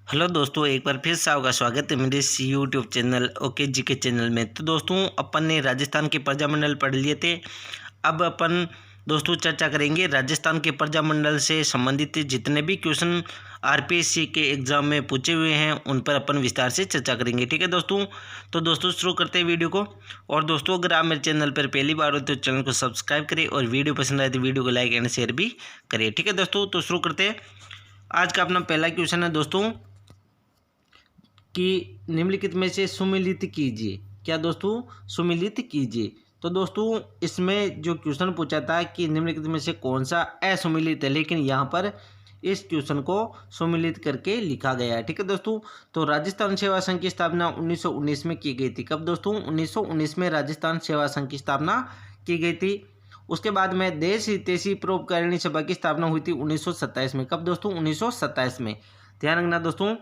Hello दोस्तों, एक बार फिर से आपका स्वागत है मेरे इस यूट्यूब चैनल ओके जी के चैनल में। तो दोस्तों, अपन ने राजस्थान के प्रजामंडल पढ़ लिए थे। अब अपन दोस्तों चर्चा करेंगे राजस्थान के प्रजामंडल से संबंधित जितने भी क्वेश्चन आरपीएससी के एग्जाम में पूछे हुए हैं उन पर अपन विस्तार से चर्चा करेंगे। ठीक है दोस्तों, तो दोस्तों शुरू करते हैं वीडियो को। और दोस्तों, अगर आप मेरे चैनल पर पहली बार हो तो चैनल को सब्सक्राइब करें और वीडियो पसंद आए तो वीडियो को लाइक एंड शेयर भी करें। ठीक है दोस्तों, तो शुरू करते हैं। आज का अपना पहला क्वेश्चन है दोस्तों कि निम्नलिखित में से सुमेलित कीजिए। क्या दोस्तों? सुमेलित कीजिए। तो दोस्तों, इसमें जो क्वेश्चन पूछा था कि निम्नलिखित में से कौन सा असुमेलित है, लेकिन यहाँ पर इस क्वेश्चन को सुमेलित करके लिखा गया है। ठीक है दोस्तों, तो राजस्थान सेवा संघ की स्थापना 1919 में की गई थी। कब दोस्तों? 1919 में राजस्थान सेवा संघ की स्थापना की गई थी। उसके बाद में देश हितैषी परोपकारिणी सभा की स्थापना हुई थी 1927 में। कब दोस्तों? 1927 में। ध्यान रखना दोस्तों,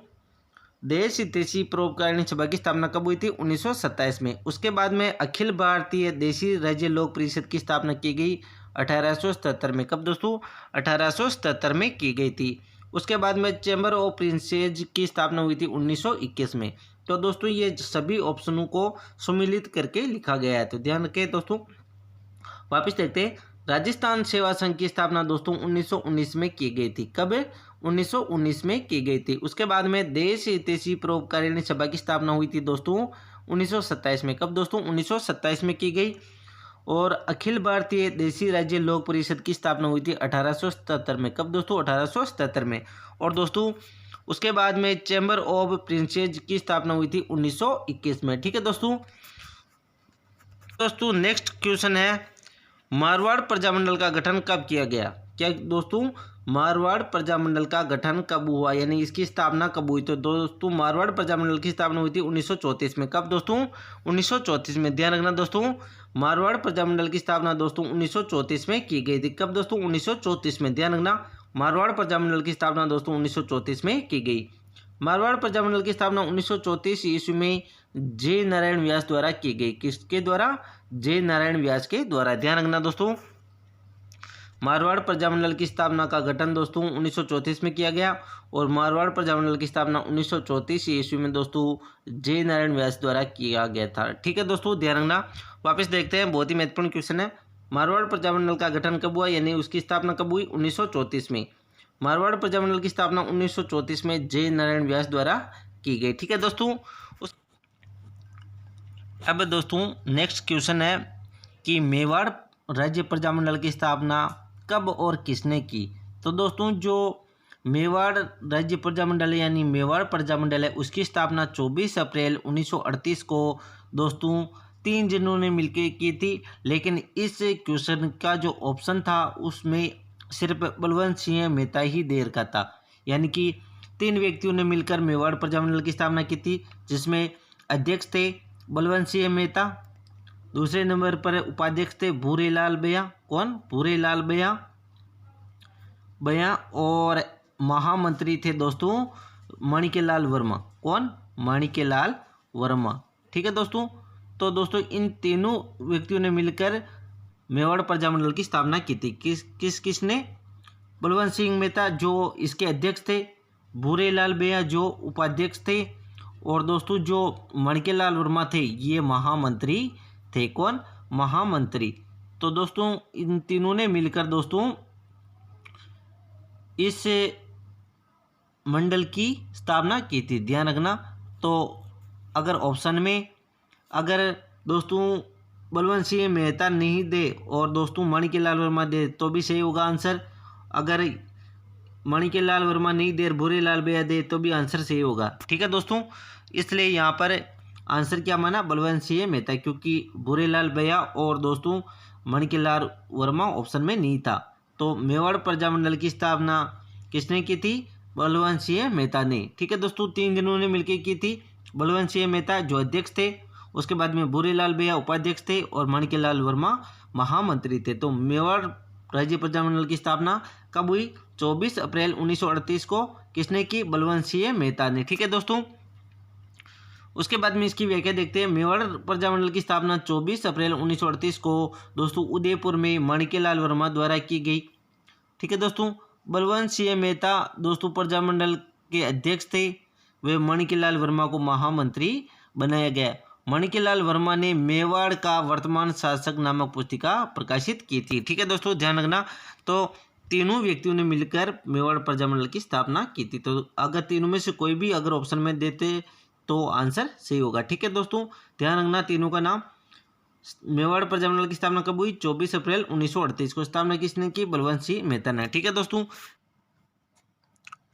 देश हितैषी परोपकारिणी सभा की स्थापना कब हुई थी? 1927 में। उसके बाद में अखिल भारतीय देशी राज्य लोक परिषद की स्थापना की गई 1877 में। कब दोस्तों? 1877 में की गई थी। उसके बाद में चैम्बर ऑफ प्रिंसेज की स्थापना हुई थी 1921 में। तो दोस्तों, ये सभी ऑप्शनों को सुमेलित करके लिखा गया है, तो ध्यान रखें दोस्तों। वापिस देखते हैं। राजस्थान सेवा संघ की स्थापना दोस्तों 1919 में की गई थी। कब? 1919 में की गई थी। उसके बाद में देश हितैषी परोपकारिणी सभा की स्थापना हुई थी दोस्तों 1927 में। कब दोस्तों? 1927 में की गई। और अखिल भारतीय देशी राज्य लोक परिषद की स्थापना हुई थी 1877 में। कब दोस्तों? 1877 में। और दोस्तों, उसके बाद में चैम्बर ऑफ प्रिंसेज की स्थापना हुई थी 1921 में। ठीक है दोस्तों। दोस्तों, नेक्स्ट क्वेश्चन है, मारवाड़ प्रजामंडल का गठन कब किया गया? क्या दोस्तों? मारवाड़ प्रजामंडल का गठन कब हुआ, यानी इसकी स्थापना कब हुई? तो दोस्तों, मारवाड़ प्रजामंडल की स्थापना हुई थी 1934 में। कब दोस्तों? 1934 में। ध्यान रखना दोस्तों, मारवाड़ प्रजामंडल की स्थापना दोस्तों 1934 में की गई थी। कब दोस्तों? 1934 में। ध्यान रखना, मारवाड़ प्रजामंडल की स्थापना दोस्तों 1934 में की गई। मारवाड़ प्रजामंडल की स्थापना 1934 ईस्वी में जे नारायण व्यास द्वारा की गई। किसके द्वारा? जे नारायण व्यास के द्वारा। ध्यान रखना दोस्तों, मारवाड़ प्रजामंडल की स्थापना का गठन दोस्तों 1934 में किया गया। और मारवाड़ प्रजामंडल की स्थापना 1934 ईस्वी में दोस्तों जे नारायण व्यास द्वारा किया गया था। ठीक है दोस्तों, ध्यान रखना। वापस देखते हैं, बहुत ही महत्वपूर्ण क्वेश्चन है। मारवाड़ प्रजामंडल का गठन कब हुआ, यानी उसकी स्थापना कब हुई? 1934 में। मारवाड़ प्रजामंडल की स्थापना 1934 में जे नारायण व्यास द्वारा की गई। ठीक है दोस्तों। अब दोस्तों, नेक्स्ट क्वेश्चन है कि मेवाड़ राज्य प्रजामंडल की स्थापना कब और किसने की? तो दोस्तों, जो मेवाड़ राज्य प्रजामंडल है यानी मेवाड़ प्रजामंडल है, उसकी स्थापना 24 अप्रैल 1938 को दोस्तों 3 जनों ने मिलकर की थी। लेकिन इस क्वेश्चन का जो ऑप्शन था उसमें सिर्फ बलवंत सिंह मेहता ही देर का था, यानी कि 3 व्यक्तियों ने मिलकर मेवाड़ प्रजामंडल की स्थापना की थी, जिसमें अध्यक्ष थे बलवंत सिंह मेहता, दूसरे नंबर पर उपाध्यक्ष थे भूरेलाल भैया। कौन? भूरेलाल भैया भैया। और महामंत्री थे दोस्तों माणिक्यलाल वर्मा। कौन? माणिक्यलाल वर्मा। ठीक है दोस्तों, तो दोस्तों इन तीनों व्यक्तियों ने मिलकर मेवाड़ प्रजामंडल की स्थापना की थी। किसने? बलवंत सिंह मेहता जो इसके अध्यक्ष थे, भूरेलाल भैया जो उपाध्यक्ष थे, और दोस्तों जो माणिक्यलाल वर्मा थे ये महामंत्री थे। कौन? महामंत्री। तो दोस्तों इन तीनों ने मिलकर दोस्तों इस मंडल की स्थापना की थी। ध्यान रखना, तो अगर ऑप्शन में अगर दोस्तों बलवंत सिंह मेहता नहीं दे और दोस्तों माणिक्यलाल वर्मा दे तो भी सही होगा आंसर। अगर माणिक्यलाल वर्मा नहीं दे, भूरेलाल भैया दे तो भी आंसर सही होगा। ठीक है दोस्तों, इसलिए यहाँ पर आंसर क्या माना? बलवंत सिंह मेहता, क्योंकि भूरेलाल भैया और दोस्तों माणिक्यलाल वर्मा ऑप्शन में नहीं था। तो मेवाड़ प्रजामंडल की स्थापना किसने की थी? बलवंत सिंह मेहता ने। ठीक है दोस्तों, 3 जनों ने मिलकर की थी। बलवंत सिंह मेहता जो अध्यक्ष थे, उसके बाद में भूरेलाल भैया उपाध्यक्ष थे, और माणिक्यलाल वर्मा महामंत्री थे। तो मेवाड़ राज्य प्रजामंडल की स्थापना कब हुई? 24 अप्रैल 1938 को। किसने की? बलवंत सिंह मेहता ने। ठीक है दोस्तों, उसके बाद में इसकी व्याख्या देखते हैं। मेवाड़ प्रजामंडल की स्थापना 24 अप्रैल 1938 को दोस्तों उदयपुर में माणिक्यलाल वर्मा द्वारा की गई। ठीक है दोस्तों, बलवंत सिंह मेहता दोस्तों प्रजामंडल के अध्यक्ष थे। वे मणिलाल वर्मा को महामंत्री बनाया गया। मणिलाल वर्मा ने मेवाड़ का वर्तमान शासक नामक पुस्तिका प्रकाशित की थी। ठीक है दोस्तों, ध्यान रखना। तो तीनों व्यक्तियों ने मिलकर मेवाड़ प्रजामंडल की स्थापना की थी। तो अगर तीनों में से कोई भी अगर ऑप्शन में देते तो आंसर सही होगा। ठीक है दोस्तों, ध्यान रखना। तीनों का नाम। मेवाड़ प्रजामंडल की स्थापना कब हुई? 24 अप्रैल 1938 को। स्थापना किसने की? बलवंत सिंह मेहता ने। ठीक है दोस्तों,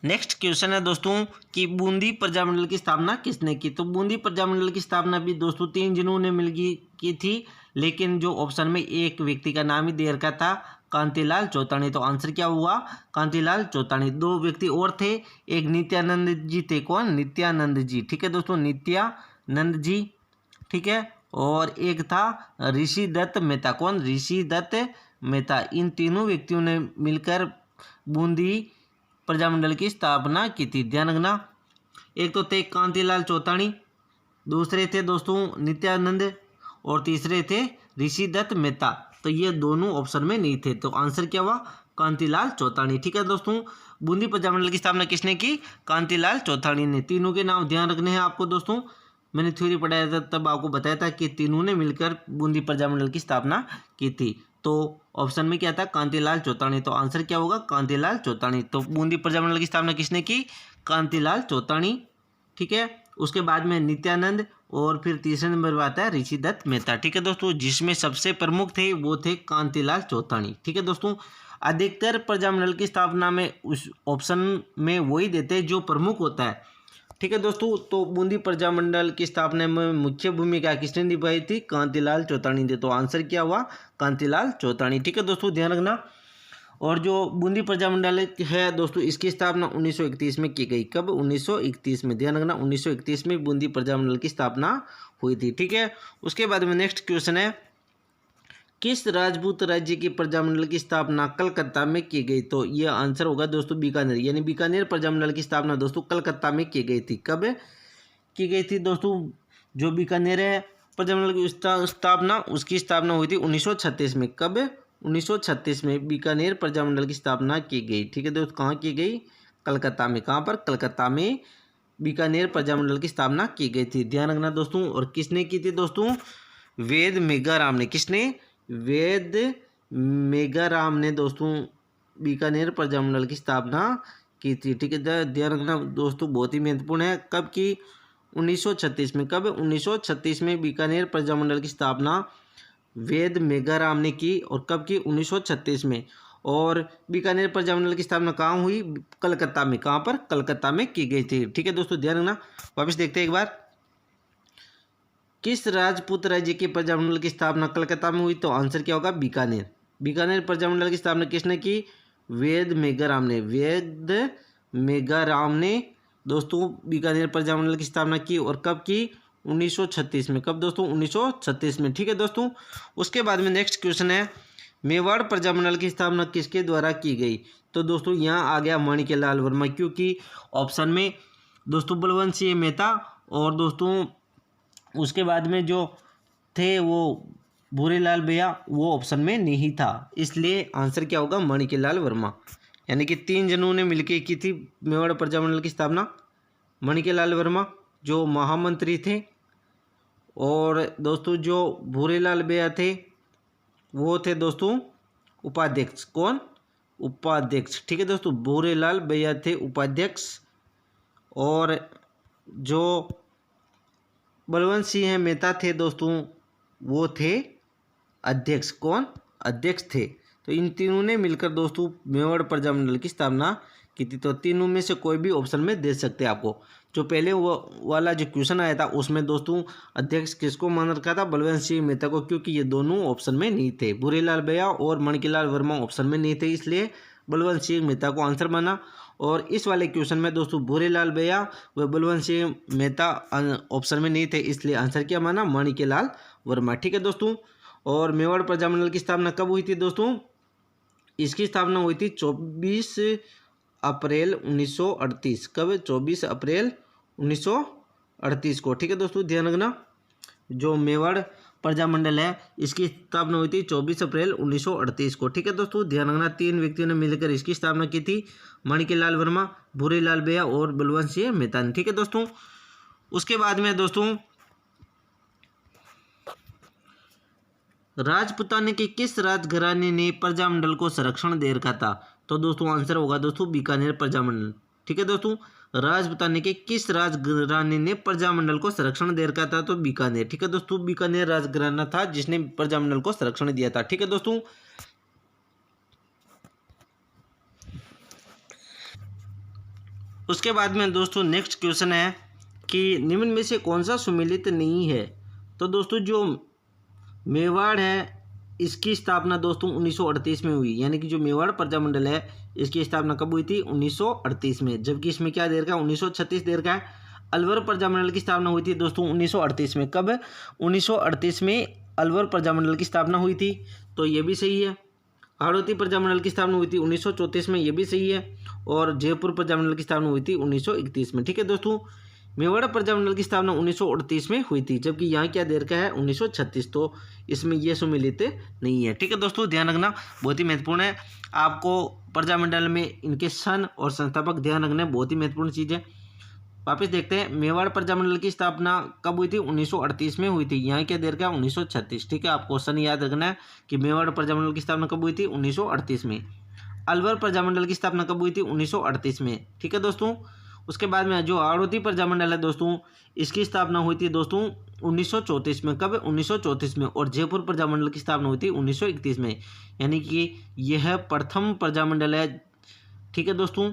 नेक्स्ट क्वेश्चन है दोस्तों कि बूंदी प्रजामंडल की स्थापना किसने की? तो बूंदी प्रजामंडल की स्थापना भी दोस्तों 3 जनों ने मिलकर की थी, लेकिन जो ऑप्शन में एक व्यक्ति का नाम ही दे रखा था, कांतिलाल चौतानी। तो आंसर क्या हुआ? कांतिलाल चौतानी। 2 व्यक्ति और थे, एक नित्यानंद जी थे। कौन? नित्यानंद जी। ठीक है दोस्तों, नित्यानंद जी। ठीक है, और एक था ऋषि दत्त मेहता। कौन? ऋषि दत्त मेहता। इन तीनों व्यक्तियों ने मिलकर बूंदी प्रजामंडल की स्थापना की थी। ध्यान रखना। एक तो थे कांतिलाल चौतानी, दूसरे थे दोस्तों नित्यानंद, और तीसरे थे ऋषि दत्त मेहता। तो ये दोनों ऑप्शन में नहीं थे, तो आंसर क्या हुआ? कांतिलाल चौतानी। ठीक है दोस्तों, बूंदी प्रजामंडल की स्थापना किसने की? कांतिलाल चौतानी ने। तीनों के नाम ध्यान रखने हैं आपको दोस्तों। मैंने थ्योरी पढ़ाया था तब आपको बताया था कि तीनों ने मिलकर बूंदी प्रजामंडल की स्थापना की थी। तो ऑप्शन में क्या था? कांतिलाल चौतानी। तो आंसर क्या होगा? कांतिलाल चौतानी। तो बूंदी प्रजामंडल की स्थापना किसने की? कांतिलाल चौतानी। ठीक है, उसके बाद में नित्यानंद, और फिर तीसरे नंबर पर आता है ऋषि दत्त मेहता। ठीक है दोस्तों, जिसमें सबसे प्रमुख थे वो थे कांतिलाल चौतानी। ठीक है दोस्तों, अधिकतर प्रजामंडल की स्थापना में उस ऑप्शन में वही देते जो प्रमुख होता है। ठीक है दोस्तों, तो बूंदी प्रजामंडल की स्थापना में मुख्य भूमिका किसने निभाई थी? कांतिलाल चौतानी ने। तो आंसर क्या हुआ? कांतिलाल चौतानी। ठीक है दोस्तों, ध्यान रखना। और जो बूंदी प्रजामंडल है दोस्तों, इसकी स्थापना 1931 में की गई। कब? 1931 में। ध्यान रखना, 1931 में बूंदी प्रजामंडल की स्थापना हुई थी। ठीक है, उसके बाद में नेक्स्ट क्वेश्चन है, किस राजपूत राज्य की प्रजामंडल की स्थापना कलकत्ता में की गई? तो यह आंसर होगा दोस्तों बीकानेर, यानी बीकानेर प्रजामंडल की स्थापना दोस्तों कलकत्ता में की गई थी। कब की गई थी दोस्तों? जो बीकानेर है प्रजामंडल की स्थापना, उसकी स्थापना हुई थी 1936 में। कब? 1936 में बीकानेर प्रजामंडल की स्थापना की गई। ठीक है दोस्तों, कहाँ की गई? कलकत्ता में। कहाँ पर? कलकत्ता में बीकानेर प्रजामंडल की स्थापना की गई थी। ध्यान रखना दोस्तों। और किसने की थी दोस्तों? वेद मेघाराम ने। किसने? वेद मेघाराम ने दोस्तों बीकानेर प्रजामंडल की स्थापना की थी। ठीक है, ध्यान रखना दोस्तों, बहुत ही महत्वपूर्ण है। कब की? 1936 में। कब? 1936 में बीकानेर प्रजामंडल की स्थापना वेद मेघाराम ने की। और कब की? 1936 में। और बीकानेर प्रजामंडल की स्थापना कहाँ हुई? कलकत्ता में। कहाँ पर? कलकत्ता में की गई थी। ठीक है दोस्तों, ध्यान रखना। वापस देखते हैं एक बार, किस राजपूत राज्य के प्रजामंडल की स्थापना कलकत्ता में हुई? तो आंसर क्या होगा? बीकानेर। बीकानेर प्रजामंडल की स्थापना किसने की? वेद मेघाराम ने। वेद मेघाराम ने दोस्तों बीकानेर प्रजामंडल की स्थापना की। और कब की? 1936 में। कब दोस्तों? 1936 में। ठीक है दोस्तों, उसके बाद में नेक्स्ट क्वेश्चन है, मेवाड़ प्रजामंडल की स्थापना किसके द्वारा की गई? तो दोस्तों यहाँ आ गया माणिक्यलाल वर्मा, क्योंकि ऑप्शन में दोस्तों बलवंत सिंह मेहता और दोस्तों उसके बाद में जो थे वो भूरेलाल भैया, वो ऑप्शन में नहीं था, इसलिए आंसर क्या होगा? माणिक्यलाल वर्मा। यानी कि 3 जनों ने मिलकर की थी मेवाड़ प्रजामंडल की स्थापना। माणिक्यलाल वर्मा जो महामंत्री थे, और दोस्तों जो भूरेलाल भैया थे वो थे दोस्तों उपाध्यक्ष। कौन? उपाध्यक्ष। ठीक है दोस्तों, भूरेलाल भैया थे उपाध्यक्ष, और जो बलवंत सिंह मेहता थे दोस्तों वो थे अध्यक्ष। कौन? अध्यक्ष थे। तो इन तीनों ने मिलकर दोस्तों मेवाड़ प्रजामंडल की स्थापना की थी। तो तीनों में से कोई भी ऑप्शन में दे सकते हैं आपको। जो पहले वो वाला जो क्वेश्चन आया था उसमें दोस्तों अध्यक्ष किसको मान रखा था? बलवंत सिंह मेहता को, क्योंकि ये दोनों ऑप्शन में नहीं थे। भूरेलाल भैया और माणिक्यलाल वर्मा ऑप्शन में नहीं थे, इसलिए बलवंत सिंह मेहता को आंसर माना। और इस वाले क्वेश्चन में दोस्तों भूरेलाल भैया व बलवंत सिंह मेहता ऑप्शन में नहीं थे, इसलिए आंसर क्या माना? माणिक्यलाल वर्मा। ठीक है दोस्तों, और मेवाड़ प्रजामंडल की स्थापना कब हुई थी दोस्तों? इसकी स्थापना हुई थी 24 अप्रैल 1938। कब? 24 अप्रैल 1938 को। ठीक है दोस्तों, ध्यान रखना। जो मेवाड़ प्रजामंडल है, इसकी स्थापना हुई थी 24 अप्रैल 1938 को। ठीक है दोस्तों, ध्यान रखना 3 व्यक्तियों ने मिलकर इसकी स्थापना की थी, माणिक्यलाल वर्मा, भूरीलाल बेया और बलवंत सिंह मेहता ने। ठीक है दोस्तों, उसके बाद में दोस्तों राजपूताने के किस राजघराने ने प्रजामंडल को संरक्षण दे रखा था? तो दोस्तों आंसर होगा दोस्तों बीकानेर प्रजामंडल। ठीक है दोस्तों, राजपूताने के किस राजघराने ने प्रजामंडल को संरक्षण दे रखा था? तो बीकानेर। ठीक है दोस्तों, बीकानेर राजघराना था जिसने प्रजामंडल को संरक्षण दिया था। ठीक है दोस्तों, उसके बाद में दोस्तों नेक्स्ट क्वेश्चन है कि निम्न में से कौन सा सुमेलित नहीं है? तो दोस्तों जो मेवाड़ है इसकी स्थापना दोस्तों 1938 में हुई, यानी कि जो मेवाड़ प्रजामंडल है इसकी स्थापना कब हुई थी? 1938 में, जबकि इसमें क्या दे रखा है? 1936 दे रखा है। अलवर प्रजामंडल की स्थापना हुई थी दोस्तों 1938 में। कब? 1938 में अलवर प्रजामंडल की स्थापना हुई थी, तो ये भी सही है। हाड़ौती प्रजामंडल की स्थापना हुई थी 1934 में, ये भी सही है। और जयपुर प्रजामंडल की स्थापना हुई थी 1931 में। ठीक है दोस्तों, मेवाड़ प्रजामंडल की स्थापना 1938 में हुई थी, जबकि यहाँ क्या दे रखा है? 1936, तो इसमें ये सुमेलित नहीं है। ठीक है दोस्तों, ध्यान रखना बहुत ही महत्वपूर्ण है, आपको प्रजामंडल में इनके सन और संस्थापक ध्यान रखना बहुत ही महत्वपूर्ण चीज़ है। वापस देखते हैं, मेवाड़ प्रजामंडल की स्थापना कब हुई थी? 1938 में हुई थी। यहाँ क्या दे रखा है? 1936। ठीक है, आपको सन याद रखना है कि मेवाड़ प्रजामंडल की स्थापना कब हुई थी? 1938 में। अलवर प्रजामंडल की स्थापना कब हुई थी? 1938 में। ठीक है दोस्तों, उसके बाद में जो हाड़ौती प्रजामंडल है दोस्तों इसकी स्थापना हुई थी दोस्तों 1934 में। कब? 1934 में। और जयपुर प्रजामंडल की स्थापना हुई थी 1931 में, यानी कि यह प्रथम प्रजामंडल है। ठीक है दोस्तों,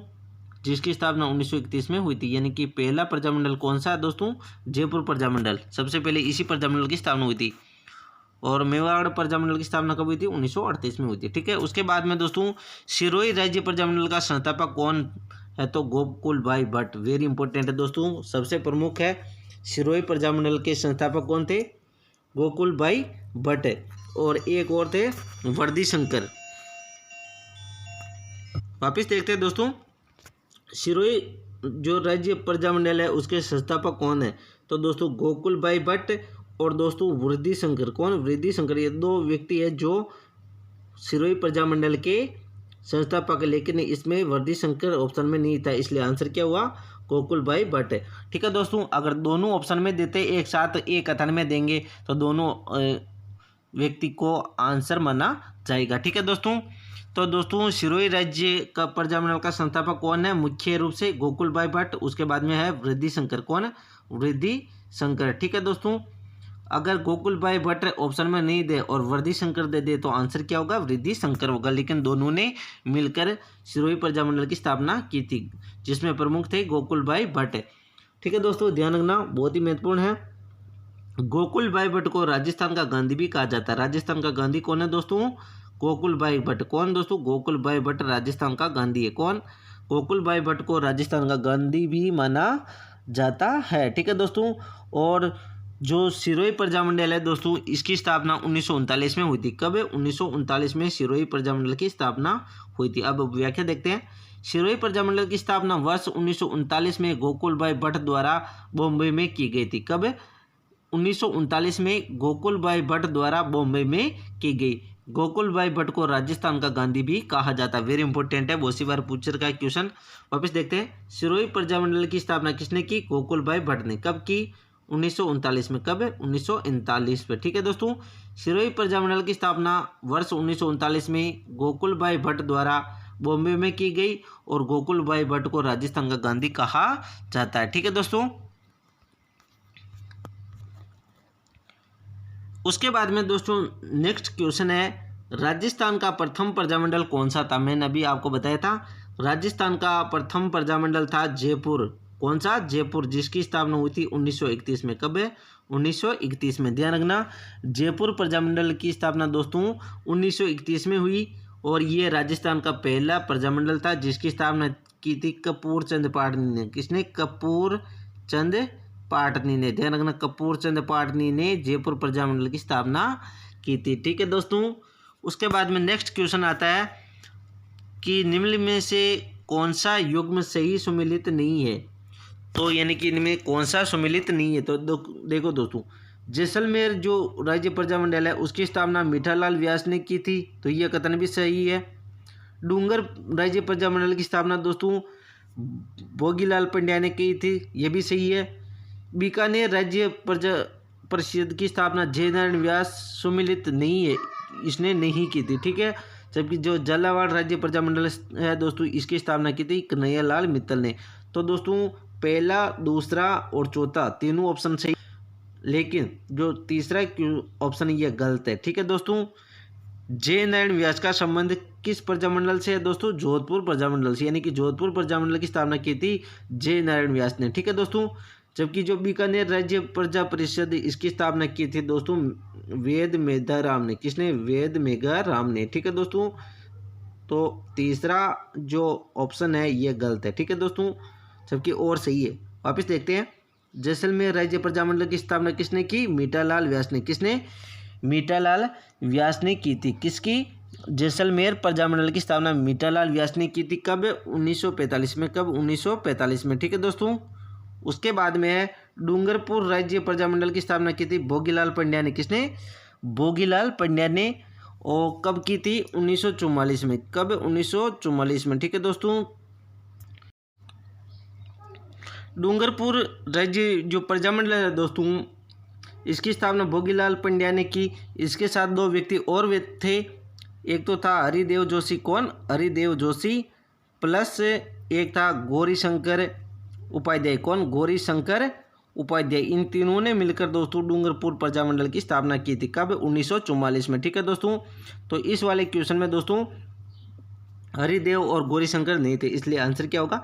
जिसकी स्थापना 1931 में हुई थी, यानी कि पहला प्रजामंडल कौन सा है दोस्तों? जयपुर प्रजामंडल, सबसे पहले इसी प्रजामंडल की स्थापना हुई थी। और मेवाड़ प्रजामंडल की स्थापना कब हुई थी? 1938 में हुई थी। ठीक है, उसके बाद में दोस्तों सिरोही राज्य प्रजामंडल का संस्थापक कौन है? तो गोकुल भाई भट्ट। वेरी इंपॉर्टेंट है दोस्तों, सबसे प्रमुख है। सिरोही प्रजामंडल के संस्थापक कौन थे? गोकुल भाई भट्ट, और एक और थे वर्दी शंकर। वापिस देखते हैं दोस्तों, सिरोही जो राज्य प्रजामंडल है उसके संस्थापक कौन है? तो दोस्तों गोकुल भाई भट्ट और दोस्तों वृद्धि शंकर। कौन? वृद्धि शंकर। ये दो व्यक्ति है जो सिरोही प्रजामंडल के संस्थापक है, लेकिन इसमें वृद्धि शंकर ऑप्शन में नहीं था, इसलिए आंसर क्या हुआ? गोकुल भाई भट्ट। ठीक है दोस्तों, अगर दोनों ऑप्शन में देते एक साथ एक कथन में देंगे तो दोनों व्यक्ति को आंसर माना जाएगा। ठीक है दोस्तों, तो दोस्तों सिरोही राज्य का प्रजामंडल का संस्थापक कौन है? मुख्य रूप से गोकुल भाई भट्ट, उसके बाद में है वृद्धि शंकर। कौन? वृद्धि शंकर। ठीक है दोस्तों, अगर गोकुल भाई भट्ट ऑप्शन में नहीं दे और वृद्धि शंकर दे दे तो आंसर क्या होगा? वृद्धि शंकर होगा। लेकिन दोनों ने मिलकर सिरोही प्रजामंडल की स्थापना की थी, जिसमें प्रमुख थे गोकुल भाई भट्ट। ठीक है दोस्तों, ध्यान रखना बहुत ही महत्वपूर्ण है। गोकुल भाई भट्ट को राजस्थान का गांधी भी कहा जाता है। राजस्थान का गांधी कौन है दोस्तों? गोकुल भाई भट्ट। कौन दोस्तों? गोकुल भाई भट्ट राजस्थान का गांधी है। कौन? गोकुल भाई भट्ट को राजस्थान का गांधी भी माना जाता है। ठीक है दोस्तों, और जो सिरोही प्रजामंडल है दोस्तों इसकी स्थापना 1939 में हुई थी। कब? 1939 में सिरोही प्रजामंडल की स्थापना हुई थी। अब व्याख्या देखते हैं। सिरोही प्रजामंडल की स्थापना वर्ष 1939 में गोकुल भाई भट्ट द्वारा बॉम्बे में की गई थी। कब? 1939 में गोकुल भाई भट्ट द्वारा बॉम्बे में की गई। गोकुल भाई भट्ट को राजस्थान का गांधी भी कहा जाता है। वेरी इंपॉर्टेंट है, बहुत सी बार पूछ रखा है क्वेश्चन। वापस देखते हैं, सिरोही प्रजामंडल की स्थापना किसने की? गोकुल भाई भट्ट ने। कब की? 1939 में। कब? 1939 पे। ठीक है दोस्तों, सिरोही प्रजामंडल की स्थापना वर्ष 1939 में गोकुल भाई भट्ट द्वारा बॉम्बे में की गई और गोकुल भाई भट्ट को राजस्थान का गांधी कहा जाता है। ठीक है दोस्तों, उसके बाद में दोस्तों नेक्स्ट क्वेश्चन है, राजस्थान का प्रथम प्रजामंडल कौन सा था? मैंने अभी आपको बताया था, राजस्थान का प्रथम प्रजामंडल था जयपुर। कौन सा? जयपुर, जिसकी स्थापना हुई थी 1931 में। कब है? 1931 में। ध्यान रखना, जयपुर प्रजामंडल की स्थापना दोस्तों 1931 में हुई और ये राजस्थान का पहला प्रजामंडल था जिसकी स्थापना की थी कपूर चंद पाटनी ने। किसने? कपूर चंद पाटनी ने। ध्यान रखना, कपूर चंद पाटनी ने जयपुर प्रजामंडल की स्थापना की थी। ठीक है दोस्तों, उसके बाद में नेक्स्ट क्वेश्चन आता है कि निम्न में से कौन सा युग्म सही सुमेलित नहीं है? तो यानी कि इनमें कौन सा सुमेलित नहीं है? तो देखो दोस्तों, जैसलमेर जो राज्य प्रजामंडल है उसकी स्थापना मीठालाल व्यास ने की थी, तो यह कथन भी सही है। डूंगर राज्य प्रजामंडल की स्थापना दोस्तों भोगीलाल पंड्या ने की थी, यह भी सही है। बीकानेर राज्य प्रजा परिषद की स्थापना जयनारायण व्यास सुमिलित नहीं है, इसने नहीं की थी, ठीक है। जबकि जो झालावाड़ राज्य प्रजामंडल है दोस्तों इसकी स्थापना की थी कन्हैयालाल मित्तल ने। तो दोस्तों पहला, दूसरा और चौथा तीनों ऑप्शन सही, लेकिन जो तीसरा ऑप्शन ये गलत है, ठीक है दोस्तों। जयनारायण व्यास का संबंध किस प्रजामंडल से है दोस्तों? जोधपुर प्रजामंडल से, यानी कि जोधपुर प्रजामंडल की स्थापना की थी जयनारायण व्यास ने, ठीक है दोस्तों। जबकि जो बीकानेर राज्य प्रजा परिषद इसकी स्थापना की थी दोस्तों वेद मेघाराम ने। किसने? वेद मेघाराम ने, ठीक है दोस्तों। तो तीसरा जो ऑप्शन है ये गलत है, ठीक है दोस्तों, जबकि और सही है। वापस देखते हैं, जैसलमेर राज्य प्रजामंडल की स्थापना किसने की? मीठालाल व्यास ने। किसने? मीठालाल व्यास ने की थी। किसकी? जैसलमेर प्रजामंडल की स्थापना मीठालाल व्यास ने की थी। कब? 1945 में। कब? 1945 में, ठीक है दोस्तों। उसके बाद में है डूंगरपुर राज्य प्रजामंडल की स्थापना की थी भोगीलाल पंड्या ने। किसने? भोगीलाल पंड्या ने। और कब की थी? 1944 में। कब? 1944 में, ठीक है दोस्तों। डूंगरपुर राज्य जो प्रजामंडल है दोस्तों इसकी स्थापना भोगीलाल पंड्या ने की। इसके साथ दो व्यक्ति और थे, एक तो था हरिदेव जोशी। कौन? हरिदेव जोशी, प्लस एक था गौरीशंकर उपाध्याय। कौन? गौरीशंकर उपाध्याय। इन तीनों ने मिलकर दोस्तों डूंगरपुर प्रजामंडल की स्थापना की थी। कब? 1944 में, ठीक है दोस्तों। तो इस वाले क्वेश्चन में दोस्तों हरिदेव और गौरीशंकर नहीं थे, इसलिए आंसर क्या होगा?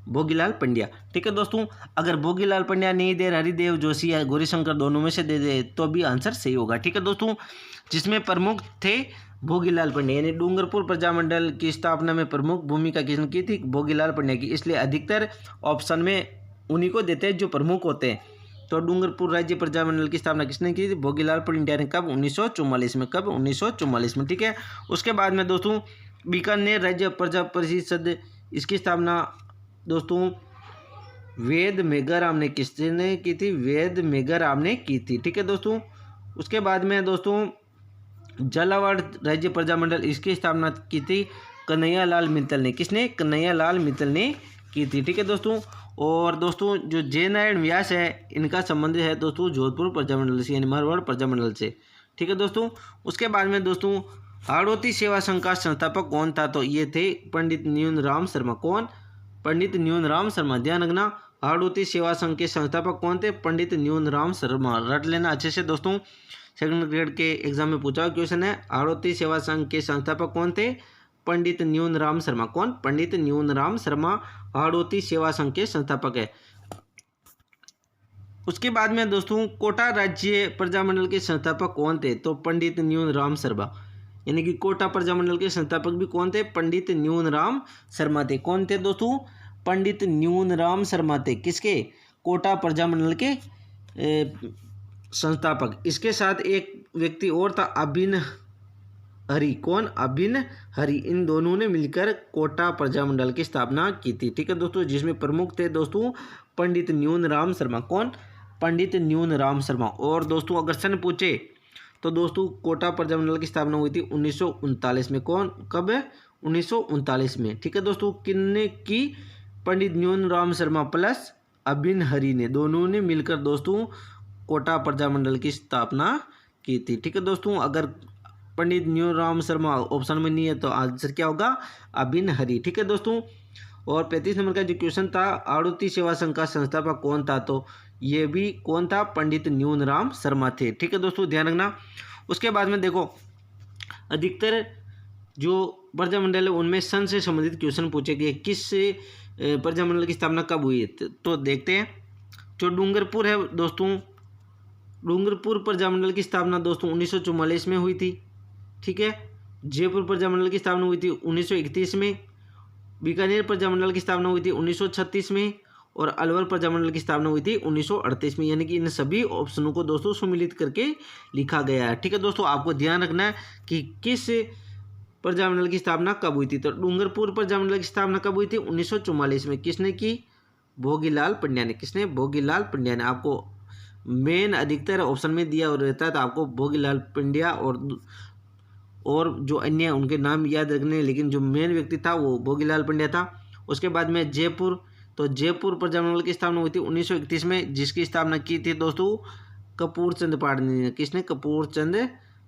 भोगीलाल पंड्या, ठीक है दोस्तों। अगर भोगीलाल पंड्या नहीं दे, हरिदेव जोशी या गौरीशंकर दोनों में से दे दे तो भी आंसर सही होगा, ठीक है दोस्तों। जिसमें प्रमुख थे भोगीलाल पंड्या, यानी डूंगरपुर प्रजामंडल की स्थापना में प्रमुख भूमिका किसने की थी? भोगीलाल पंड्या की। इसलिए अधिकतर ऑप्शन में उन्हीं को देते हैं जो प्रमुख होते हैं। तो डूंगरपुर राज्य प्रजामंडल की स्थापना किसने की थी? भोगीलाल पंड्या ने। कब? 1944 में। कब? 1944 में, ठीक है। उसके बाद में दोस्तों बीकानेर राज्य प्रजा परिषद इसकी स्थापना दोस्तों वेद मेघाराम ने। किसने की थी? वेद मेघाराम ने की थी, ठीक है दोस्तों। उसके बाद में दोस्तों झालावाड़ राज्य प्रजामंडल इसकी स्थापना की थी कन्हैयालाल मित्तल ने। किसने? कन्हैयालाल मित्तल ने की थी, ठीक है दोस्तों। और दोस्तों जो जयनारायण व्यास है इनका संबंध है दोस्तों जोधपुर प्रजामंडल से, यानी मारवाड़ प्रजामंडल से, ठीक है दोस्तों। उसके बाद में दोस्तों हाड़ौती सेवा संघ का संस्थापक कौन था? तो ये थे पंडित न्यूनराम शर्मा। कौन? पंडित न्यूनराम शर्मा। ध्यान रखना, हाड़ौती सेवा संघ के संस्थापक कौन थे? पंडित न्यूनराम शर्मा। रट लेना अच्छे से दोस्तों, सेकंड ग्रेड के एग्जाम में पूछा हुआ क्वेश्चन है। हाड़ौती सेवा संघ के संस्थापक कौन थे? पंडित न्यूनराम शर्मा। कौन? पंडित न्यूनराम शर्मा हाड़ौती सेवा संघ के संस्थापक है। उसके बाद में दोस्तों कोटा राज्य प्रजामंडल के संस्थापक कौन थे? तो पंडित न्यूनराम शर्मा, यानी कि कोटा प्रजामंडल के संस्थापक भी कौन थे? पंडित न्यूनराम शर्मा थे। कौन थे दोस्तों? पंडित न्यूनराम शर्मा थे। किसके? कोटा प्रजामंडल के संस्थापक। इसके साथ एक व्यक्ति और था अभिन हरि। कौन? अभिन हरि। इन दोनों ने मिलकर कोटा प्रजामंडल की स्थापना की थी, ठीक है दोस्तों। जिसमें प्रमुख थे दोस्तों पंडित न्यूनराम शर्मा। कौन? पंडित न्यूनराम शर्मा। और दोस्तों अगर सन पूछे तो दोस्तों कोटा प्रजामंडल की स्थापना हुई थी 1939 में। कौन? कब? 1939 में, ठीक है दोस्तों। किन्ने की? पंडित न्यूनराम शर्मा प्लस अभिन हरि ने, दोनों ने मिलकर दोस्तों कोटा प्रजामंडल की स्थापना की थी, ठीक है दोस्तों। अगर पंडित न्यूनराम शर्मा ऑप्शन में नहीं है तो आंसर क्या होगा? अभिन हरि, ठीक है दोस्तों। और 35 नंबर का जो क्वेश्चन था हाड़ौती सेवा संघ का संस्थापक कौन था? तो ये भी कौन था? पंडित न्यूनराम शर्मा थे, ठीक है दोस्तों, ध्यान रखना। उसके बाद में देखो अधिकतर जो प्रजामंडल है उनमें सन से संबंधित क्वेश्चन पूछे गए। किस प्रजामंडल की स्थापना कब हुई है? तो देखते हैं। जो डूंगरपुर है दोस्तों, डूंगरपुर प्रजामंडल की स्थापना दोस्तों 1944 में हुई थी, ठीक है। जयपुर प्रजामंडल की स्थापना हुई थी 1931 में। बीकानेर प्रजामंडल की स्थापना हुई थी 1936 में। और अलवर प्रजामंडल की स्थापना हुई थी 1938 में। यानी कि इन सभी ऑप्शनों को दोस्तों सम्मिलित करके लिखा गया है, ठीक है दोस्तों। आपको ध्यान रखना है कि किस प्रजामंडल की स्थापना कब हुई थी। तो डूंगरपुर प्रजामंडल की स्थापना कब हुई थी? 1944 में। किसने की? भोगीलाल पंड्या ने। किसने? भोगीलाल पंड्या ने। आपको मेन अधिकतर ऑप्शन में दिया रहता है, तो आपको भोगीलाल पंड्या और जो अन्य उनके नाम याद रखने, लेकिन जो मेन व्यक्ति था वो भोगीलाल पंड्या था। उसके बाद में जयपुर, तो जयपुर प्रजामंडल की स्थापना हुई थी 1931 में, जिसकी स्थापना की थी दोस्तों कपूर चंद पाटनी ने। किसने? कपूर चंद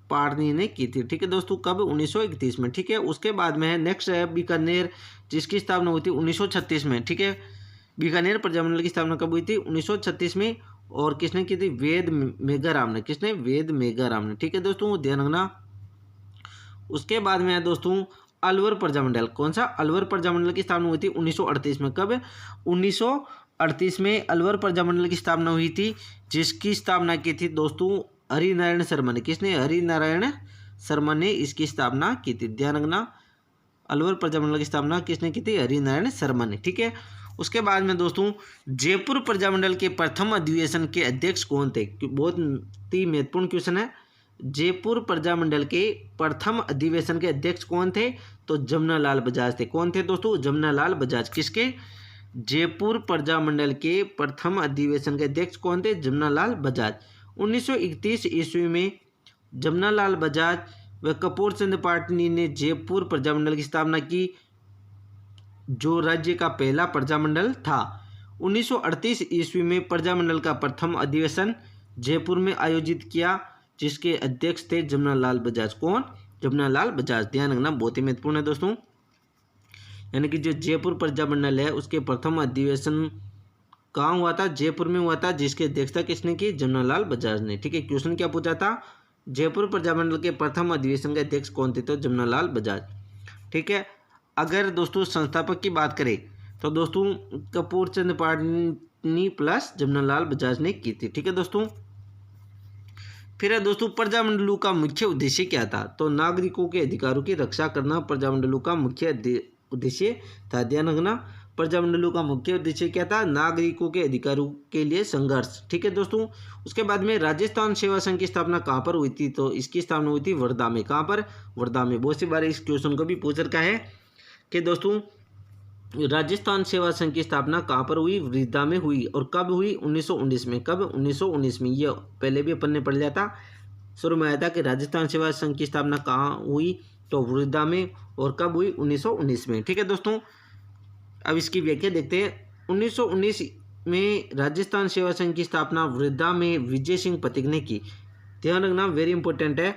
पाटनी ने की थी। ठीक है दोस्तों, कब? 1931 में। ठीक है, उसके बाद में है नेक्स्ट है बीकानेर, जिसकी स्थापना हुई थी 1936 में। ठीक है, बीकानेर प्रजामंडल की स्थापना कब हुई थी? 1936 में। और किसने की थी? वेद मेघाराम ने। किसने? वेद मेघाराम ने। ठीक है दोस्तों, ध्यान रखना। उसके बाद में है दोस्तों अलवर प्रजामंडल। कौन सा? अलवर प्रजामंडल की स्थापना हुई थी 1938 में। कब? 1938 में अलवर प्रजामंडल की स्थापना हुई थी, जिसकी स्थापना की थी दोस्तों हरिनारायण शर्मा ने। किसने? हरिनारायण शर्मा ने इसकी स्थापना की थी। ध्यान रखना, अलवर प्रजामंडल की स्थापना किसने की थी? हरिनारायण शर्मा ने। ठीक है, उसके बाद में दोस्तों जयपुर प्रजामंडल के प्रथम अधिवेशन के अध्यक्ष कौन थे? बहुत ही महत्वपूर्ण क्वेश्चन है। जयपुर प्रजामंडल के प्रथम अधिवेशन के अध्यक्ष कौन थे? तो जमनालाल बजाज थे। कौन थे दोस्तों? जमनालाल बजाज। किसके? जयपुर प्रजामंडल के प्रथम अधिवेशन के अध्यक्ष कौन थे? जमनालाल बजाज। 1931 ईस्वी में जमनालाल बजाज व कपूर चंद पाटनी ने जयपुर प्रजामंडल की स्थापना की, जो राज्य का पहला प्रजामंडल था। 1938 ईस्वी में प्रजामंडल का प्रथम अधिवेशन जयपुर में आयोजित किया, जिसके अध्यक्ष थे जमनालाल बजाज। कौन? जमनालाल बजाज। ध्यान रखना, बहुत ही महत्वपूर्ण है दोस्तों। यानी कि जो जयपुर प्रजामंडल है उसके प्रथम अधिवेशन कहाँ हुआ था? जयपुर में हुआ था, जिसकी अध्यक्षता किसने की? जमनालाल बजाज ने। ठीक है, क्वेश्चन क्या पूछा था? जयपुर प्रजामंडल के प्रथम अधिवेशन के अध्यक्ष कौन थे? तो जमनालाल बजाज। ठीक है, अगर दोस्तों संस्थापक की बात करें तो दोस्तों कपूर चंद पाटनी प्लस जमनालाल बजाज ने की थी। ठीक है दोस्तों, फिर है दोस्तों प्रजामंडलों का मुख्य उद्देश्य क्या था? तो नागरिकों के अधिकारों की रक्षा करना प्रजामंडलों का मुख्य उद्देश्य था। ध्यान रखना, प्रजामंडलों का मुख्य उद्देश्य क्या था? नागरिकों के अधिकारों के लिए संघर्ष। ठीक है दोस्तों, उसके बाद में राजस्थान सेवा संघ की स्थापना कहाँ पर हुई थी? तो इसकी स्थापना हुई थी वर्धा में। कहाँ पर? वर्धा में। बहुत सी बार इस क्वेश्चन को भी पूछ रखा है कि दोस्तों राजस्थान सेवा संघ की स्थापना कहाँ पर हुई? वर्धा में हुई। और कब हुई? 1919 में। कब? 1919 में। ये पहले भी अपन ने पढ़ लिया था, शुरू में आया था कि राजस्थान सेवा संघ की स्थापना कहाँ हुई? तो वर्धा में। और कब हुई? 1919 में। ठीक है दोस्तों, अब इसकी व्याख्या देखते हैं। 1919 में राजस्थान सेवा संघ की स्थापना वर्धा में विजय सिंह पथिक ने की। ध्यान रखना, वेरी इंपॉर्टेंट है।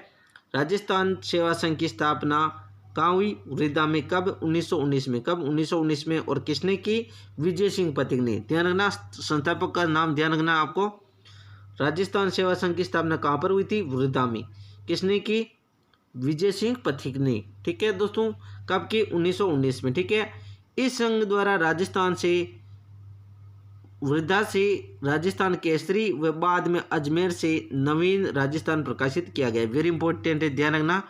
राजस्थान सेवा संघ की स्थापना कहाँ हुई? वर्धा में। कब? 1919 में। कब? 1919 में। और किसने की? विजय सिंह पथिक ने। ध्यान रखना, संस्थापक का नाम ध्यान रखना आपको। राजस्थान सेवा संघ की स्थापना कहाँ पर हुई थी? वर्धा में। किसने की? विजय सिंह पथिक ने। ठीक है दोस्तों, कब की? 1919 में। ठीक है, इस संघ द्वारा राजस्थान से वर्धा से राजस्थान केसरी व बाद में अजमेर से नवीन राजस्थान प्रकाशित किया गया। वेरी इंपॉर्टेंट है, ध्यान रखना।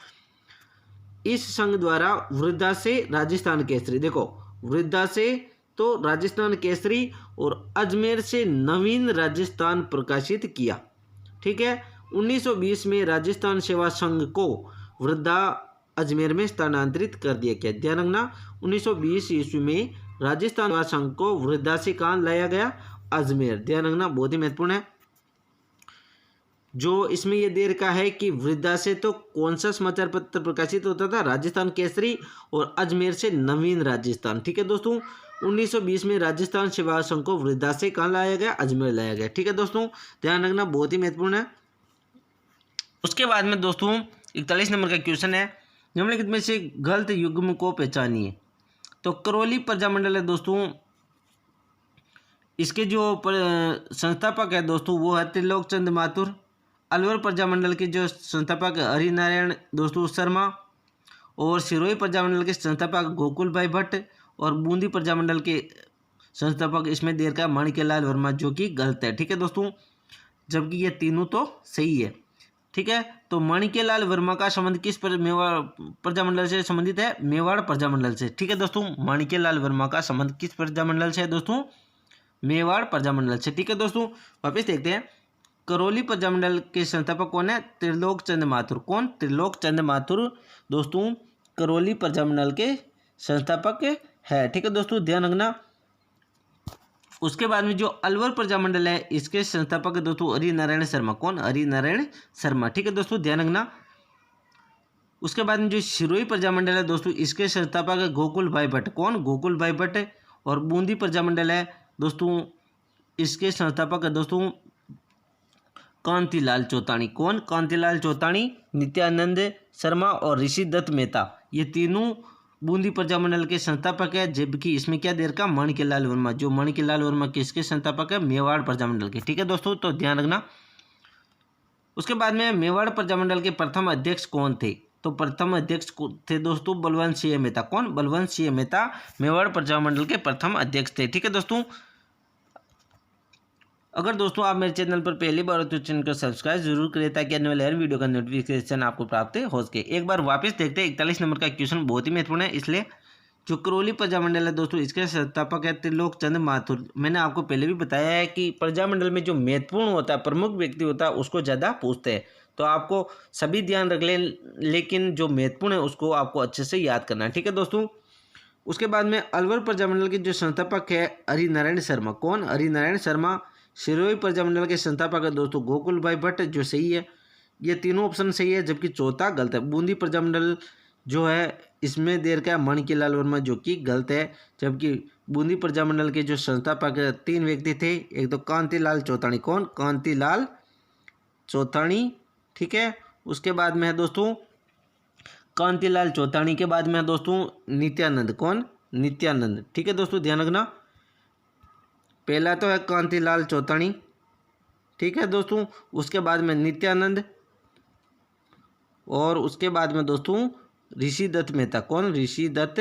इस संघ द्वारा वर्धा से राजस्थान केसरी, देखो वर्धा से तो राजस्थान केसरी और अजमेर से नवीन राजस्थान प्रकाशित किया। ठीक है, 1920 में राजस्थान सेवा संघ को वर्धा अजमेर में स्थानांतरित कर दिया गया। ध्यान रखना, 1920 ईस्वी में राजस्थान सेवा संघ को वर्धा से कहाँ लाया गया? अजमेर। ध्यान रखना, बहुत ही महत्वपूर्ण है। जो इसमें यह दे रखा है कि वर्धा से तो कौन सा समाचार पत्र प्रकाशित होता था? राजस्थान केसरी। और अजमेर से नवीन राजस्थान। ठीक है दोस्तों, 1920 में राजस्थान सेवा संघ को वर्धा से कहाँ लाया गया? अजमेर लाया गया। ठीक है दोस्तों, ध्यान रखना, बहुत ही महत्वपूर्ण है। उसके बाद में दोस्तों 41 नंबर का क्वेश्चन है, निम्नलिखित में से गलत युग्म को पहचानिए। तो करौली प्रजामंडल है दोस्तों, इसके जो संस्थापक है दोस्तों वो है त्रिलोक चंद माथुर। अलवर प्रजामंडल के जो संस्थापक हरिनारायण दोस्तों शर्मा। और सिरोही प्रजामंडल के संस्थापक गोकुल भाई भट्ट। और बूंदी प्रजामंडल के संस्थापक इसमें देर का माणिक्यलाल वर्मा, जो कि गलत है। ठीक है दोस्तों, जबकि ये तीनों तो सही है। ठीक है, तो माणिक्यलाल वर्मा का संबंध किस मेवाड़ प्रजामंडल से संबंधित है? मेवाड़ प्रजामंडल से। ठीक है दोस्तों, माणिक्यलाल वर्मा का संबंध किस प्रजामंडल से है दोस्तों? मेवाड़ प्रजामंडल से। ठीक है दोस्तों, वापस देखते हैं। करौली प्रजामंडल के संस्थापक कौन है? त्रिलोक चंद माथुर। कौन? त्रिलोक चंद माथुर दोस्तों करौली प्रजामंडल के संस्थापक है। ठीक है दोस्तों, ध्यान रखना। उसके बाद में जो अलवर प्रजामंडल है इसके संस्थापक है दोस्तों हरि नारायण शर्मा। कौन? हरि नारायण शर्मा। ठीक है दोस्तों, ध्यान रखना। उसके बाद में जो सिरोही प्रजामंडल है दोस्तों इसके संस्थापक है गोकुल भाई भट्ट। कौन? गोकुल भाई भट्ट। और बूंदी प्रजामंडल है दोस्तों इसके संस्थापक है दोस्तों कांतिलाल चौतानी। कौन? कांतिलाल चौतानी, नित्यानंद शर्मा और ऋषि दत्त मेहता, ये तीनों बूंदी प्रजामंडल के संस्थापक है। जबकि इसमें क्या दे रखा? माणिक्यलाल वर्मा। जो माणिक्यलाल वर्मा किसके संस्थापक है? मेवाड़ प्रजामंडल के। ठीक है दोस्तों, तो ध्यान रखना। उसके बाद में मेवाड़ प्रजामंडल के प्रथम अध्यक्ष कौन थे? तो प्रथम अध्यक्ष थे दोस्तों बलवंत सिंह मेहता। कौन? बलवंत सिंह मेहता मेवाड़ प्रजामंडल के प्रथम अध्यक्ष थे। ठीक है दोस्तों, अगर दोस्तों आप मेरे चैनल पर पहली बार हो तो चैनल को सब्सक्राइब जरूर करें ताकि आने वाले हर वीडियो का नोटिफिकेशन आपको प्राप्त हो सके। एक बार वापस देखते हैं, 41 नंबर का क्वेश्चन बहुत ही महत्वपूर्ण है, इसलिए जो करौली प्रजामंडल है दोस्तों इसके संस्थापक है त्रिलोक चंद माथुर। मैंने आपको पहले भी बताया है कि प्रजामंडल में जो महत्वपूर्ण होता है, प्रमुख व्यक्ति होता है, उसको ज़्यादा पूछते हैं। तो आपको सभी ध्यान रख लें, लेकिन जो महत्वपूर्ण है उसको आपको अच्छे से याद करना है। ठीक है दोस्तों, उसके बाद में अलवर प्रजामंडल के जो संस्थापक है हरि नारायण शर्मा। कौन? हरि नारायण शर्मा। सिरोही प्रजामंडल के संस्थापक है दोस्तों गोकुल भाई भट्ट, जो सही है। ये तीनों ऑप्शन सही है, जबकि चौथा गलत है। बूंदी प्रजामंडल जो है इसमें देर का माणिक्यलाल वर्मा, जो कि गलत है। जबकि बूंदी प्रजामंडल के जो संस्थापक 3 व्यक्ति थे, एक तो कांतिलाल चौतानी। कौन? कांतिलाल चौतानी। ठीक है, उसके बाद में है दोस्तों कांतिलाल चौतानी के बाद में है दोस्तों नित्यानंद। कौन? नित्यानंद। ठीक है दोस्तों, ध्यान रखना। पहला तो है कांतिलाल चौतानी, ठीक है दोस्तों, उसके बाद में नित्यानंद, और उसके बाद में दोस्तों ऋषि दत्त मेहता। कौन? ऋषि दत्त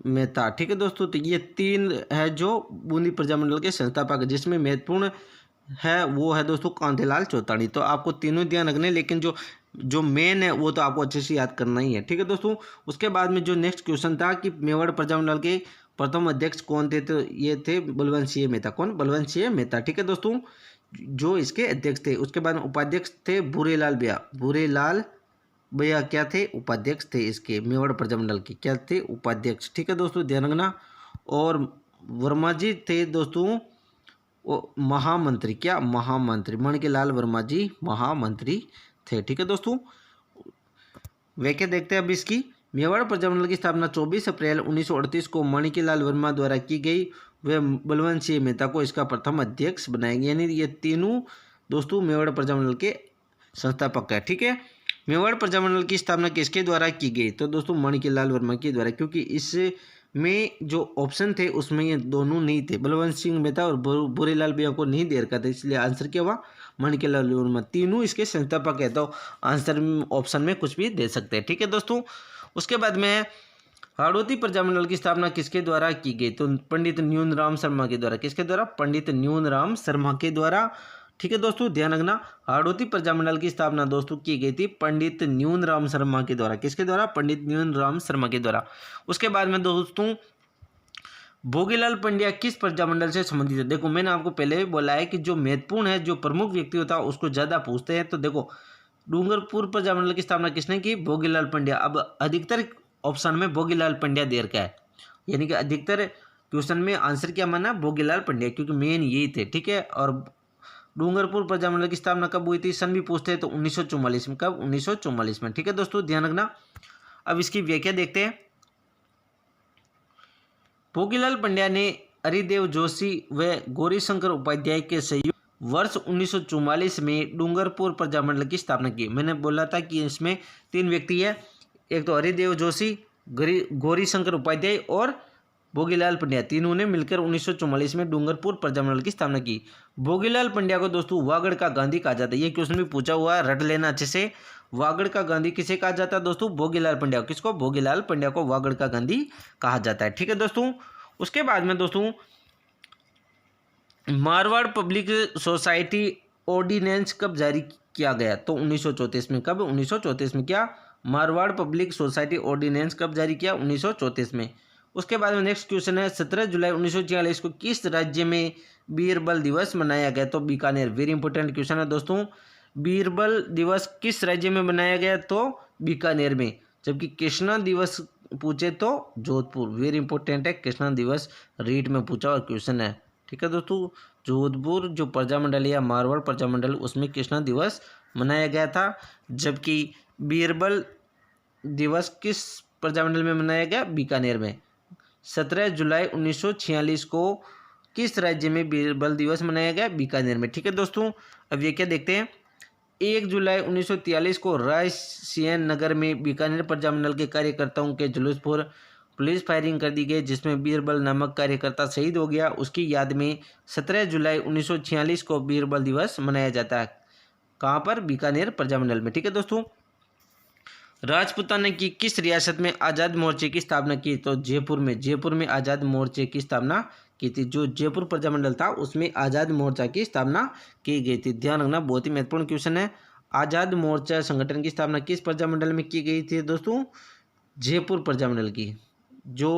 मेहता। ठीक है दोस्तों, तो ये 3 है जो बूंदी प्रजामंडल के संस्थापक, जिसमें महत्वपूर्ण है वो है दोस्तों कांतिलाल चौतानी। तो आपको तीनों ध्यान रखने, लेकिन जो मेन है वो तो आपको अच्छे से याद करना ही है। ठीक है दोस्तों, उसके बाद में जो नेक्स्ट क्वेश्चन था कि मेवाड़ प्रजामंडल के प्रथम अध्यक्ष कौन थे, तो ये थे बलवंत सिंह मेहता। कौन? बलवंत सिंह मेहता। ठीक है दोस्तों, जो इसके अध्यक्ष थे। उसके बाद उपाध्यक्ष थे भूरेलाल भैया। भूरेलाल भैया क्या थे? उपाध्यक्ष थे इसके मेवाड़ प्रजामंडल के। क्या थे? उपाध्यक्ष। ठीक है दोस्तों, ध्यान रखना। और वर्मा जी थे दोस्तों महामंत्री। क्या? महामंत्री। माणिक्यलाल वर्मा जी महामंत्री थे। ठीक है दोस्तों, व्याख्या देखते हैं अब इसकी। मेवाड़ प्रजामंडल की स्थापना 24 अप्रैल 1938 को माणिक्यलाल वर्मा द्वारा की गई। वे बलवंत सिंह मेहता को इसका प्रथम अध्यक्ष बनाया गया। यानी ये तीनों दोस्तों मेवाड़ प्रजामंडल के संस्थापक है। ठीक है, मेवाड़ प्रजामंडल की स्थापना किसके द्वारा की गई? तो दोस्तों माणिक्यलाल वर्मा के द्वारा, क्योंकि इसमें जो ऑप्शन थे उसमें ये दोनों नहीं थे, बलवंत सिंह मेहता और भूरेलाल भैया को नहीं दे रखा था, इसलिए आंसर क्या हुआ? माणिक्यलाल वर्मा। तीनों इसके संस्थापक है, तो आंसर ऑप्शन में कुछ भी दे सकते हैं। ठीक है दोस्तों, उसके बाद में हाड़ौती प्रजामंडल की स्थापना किसके द्वारा की गई? तो पंडित न्यूनराम शर्मा के द्वारा। किसके द्वारा? पंडित न्यूनराम शर्मा के द्वारा। ठीक है दोस्तों, ध्यान रखना। हाड़ौती प्रजामंडल की स्थापना दोस्तों की गई थी पंडित न्यूनराम शर्मा के द्वारा। किसके द्वारा? पंडित न्यूनराम शर्मा के द्वारा। उसके बाद में दोस्तों भोगीलाल पंड्या किस प्रजामंडल से संबंधित है? देखो मैंने आपको पहले भी बोला है कि जो महत्वपूर्ण है, जो प्रमुख व्यक्ति होता है उसको ज़्यादा पूछते हैं। तो देखो डूंगरपुर प्रजामंडल की स्थापना किसने की? भोगीलाल पंड्या। अब अधिकतर ऑप्शन में भोगीलाल पंड्या दे रखा है, यानी कि अधिकतर क्वेश्चन में आंसर क्या माना? भोगीलाल पंड्या, क्योंकि मेन यही थे। ठीक है, और डूंगरपुर प्रजामंडल की स्थापना कब हुई थी? सन भी पूछते हैं तो 1944 में। कब? 1944 में। ठीक है दोस्तों, ध्यान रखना। अब इसकी व्याख्या देखते हैं। भोगीलाल पंड्या ने हरिदेव जोशी व गौरीशंकर उपाध्याय के सहयोग वर्ष 1944 में डूंगरपुर प्रजामंडल की स्थापना की। मैंने बोला था कि इसमें 3 व्यक्ति है, एक तो हरिदेव जोशी, गौरीशंकर उपाध्याय और भोगीलाल पंड्या। तीनों ने मिलकर 1944 में डूंगरपुर प्रजामंडल की स्थापना की। भोगीलाल पंड्या को दोस्तों वागड़ का गांधी कहा जाता है। ये क्वेश्चन भी पूछा हुआ है, रट लेना अच्छे से। वागड़ का गांधी किसे कहा जाता है दोस्तों? भोगीलाल पंड्या। किसको? भोगीलाल पंड्या को वागड़ का गांधी कहा जाता है। ठीक है दोस्तों, उसके बाद में दोस्तों मारवाड़ पब्लिक सोसाइटी ऑर्डिनेंस कब जारी किया गया? तो 1934 में। कब? 1934 में। क्या? मारवाड़ पब्लिक सोसाइटी ऑर्डिनेंस कब जारी किया? 1934 में। उसके बाद में नेक्स्ट क्वेश्चन है 17 जुलाई 1946 को किस राज्य में बीरबल दिवस मनाया गया? तो बीकानेर। वेरी इंपॉर्टेंट क्वेश्चन है दोस्तों। बीरबल दिवस किस राज्य में मनाया गया? तो बीकानेर में। जबकि कृष्णा दिवस पूछे तो जोधपुर। वेरी इंपॉर्टेंट है, कृष्णा दिवस रीट में पूछा और क्वेश्चन है। ठीक है दोस्तों। जोधपुर जो प्रजामंडल या मारवाड़ प्रजामंडल उसमें कृष्णा दिवस मनाया गया था, जबकि बीरबल दिवस किस प्रजामंडल में मनाया गया? बीकानेर में। 17 जुलाई 1946 को किस राज्य में बीरबल दिवस मनाया गया? बीकानेर में। ठीक है दोस्तों, अब ये क्या देखते हैं। 1 जुलाई 1943 को रायसियन नगर में बीकानेर प्रजामंडल के कार्यकर्ताओं के जुलूस पर पुलिस फायरिंग कर दी गई, जिसमें बीरबल नामक कार्यकर्ता शहीद हो गया। उसकी याद में 17 जुलाई 1946 को बीरबल दिवस मनाया जाता है। कहाँ पर? बीकानेर प्रजामंडल में। ठीक है दोस्तों। राजपूताना ने की किस रियासत में आज़ाद मोर्चे की स्थापना की? तो जयपुर में। जयपुर में आज़ाद मोर्चे की स्थापना की थी। जो जयपुर प्रजामंडल था उसमें आज़ाद मोर्चा की स्थापना की गई थी। ध्यान रखना, बहुत ही महत्वपूर्ण क्वेश्चन है। आज़ाद मोर्चा संगठन की स्थापना किस प्रजामंडल में की गई थी दोस्तों? जयपुर प्रजामंडल की जो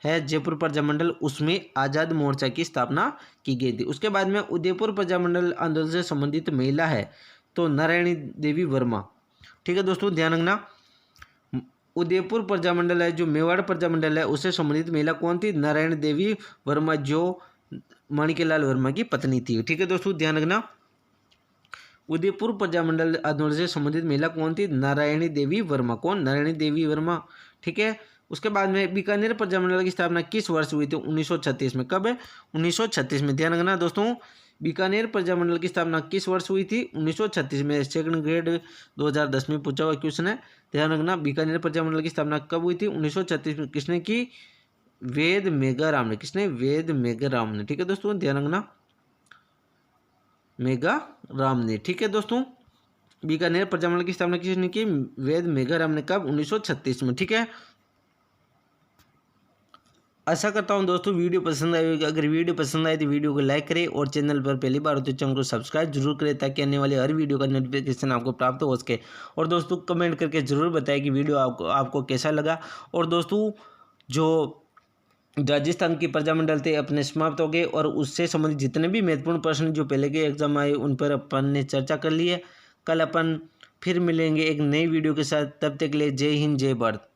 है जयपुर प्रजामंडल, उसमें आज़ाद मोर्चा की स्थापना की गई थी। उसके बाद में उदयपुर प्रजामंडल आंदोलन से संबंधित महिला है तो नारायणी देवी वर्मा। ठीक है दोस्तों, ध्यान रखना। उदयपुर प्रजामंडल है जो मेवाड़ प्रजामंडल है उससे संबंधित महिला कौन थी? नारायण देवी वर्मा, जो माणिक्यलाल वर्मा की पत्नी थी। ठीक है दोस्तों, ध्यान रखना। उदयपुर प्रजामंडल आंदोलन से संबंधित महिला कौन थी? नारायणी देवी वर्मा। कौन? नारायणी देवी वर्मा। ठीक है। उसके बाद में बीकानेर प्रजामंडल की स्थापना किस वर्ष हुई थी? 1936 में। कब है? 1936 में। ध्यान रखना दोस्तों, बीकानेर प्रजामंडल की स्थापना किस वर्ष हुई थी? 1936 में। सेकंड ग्रेड 2010 में पूछा हुआ क्वेश्चन है। ध्यान रखना, बीकानेर प्रजामंडल की स्थापना कब हुई थी? 1936 में। किसने की? वेद मेघाराम ने। किसने? वेद मेघाराम ने। ठीक है दोस्तों, ध्यान रखना, मेघाराम ने। ठीक है दोस्तों, बीकानेर प्रजामंडल की स्थापना किसने की? वेद मेघाराम ने। कब? 1936 में। ठीक है। आशा करता हूं दोस्तों वीडियो पसंद आई होगी। अगर वीडियो पसंद आए तो वीडियो को लाइक करें और चैनल पर पहली बार हो तो चैनल को सब्सक्राइब जरूर करें, ताकि आने वाली हर वीडियो का नोटिफिकेशन आपको प्राप्त हो सके। और दोस्तों कमेंट करके ज़रूर बताएं कि वीडियो आपको कैसा लगा। और दोस्तों जो राजस्थान की प्रजामंडल थे अपने समाप्त हो गए, और उससे संबंधित जितने भी महत्वपूर्ण प्रश्न जो पहले के एग्जाम आए उन पर अपन ने चर्चा कर ली है। कल अपन फिर मिलेंगे एक नई वीडियो के साथ। तब तक के लिए जय हिंद, जय भारत।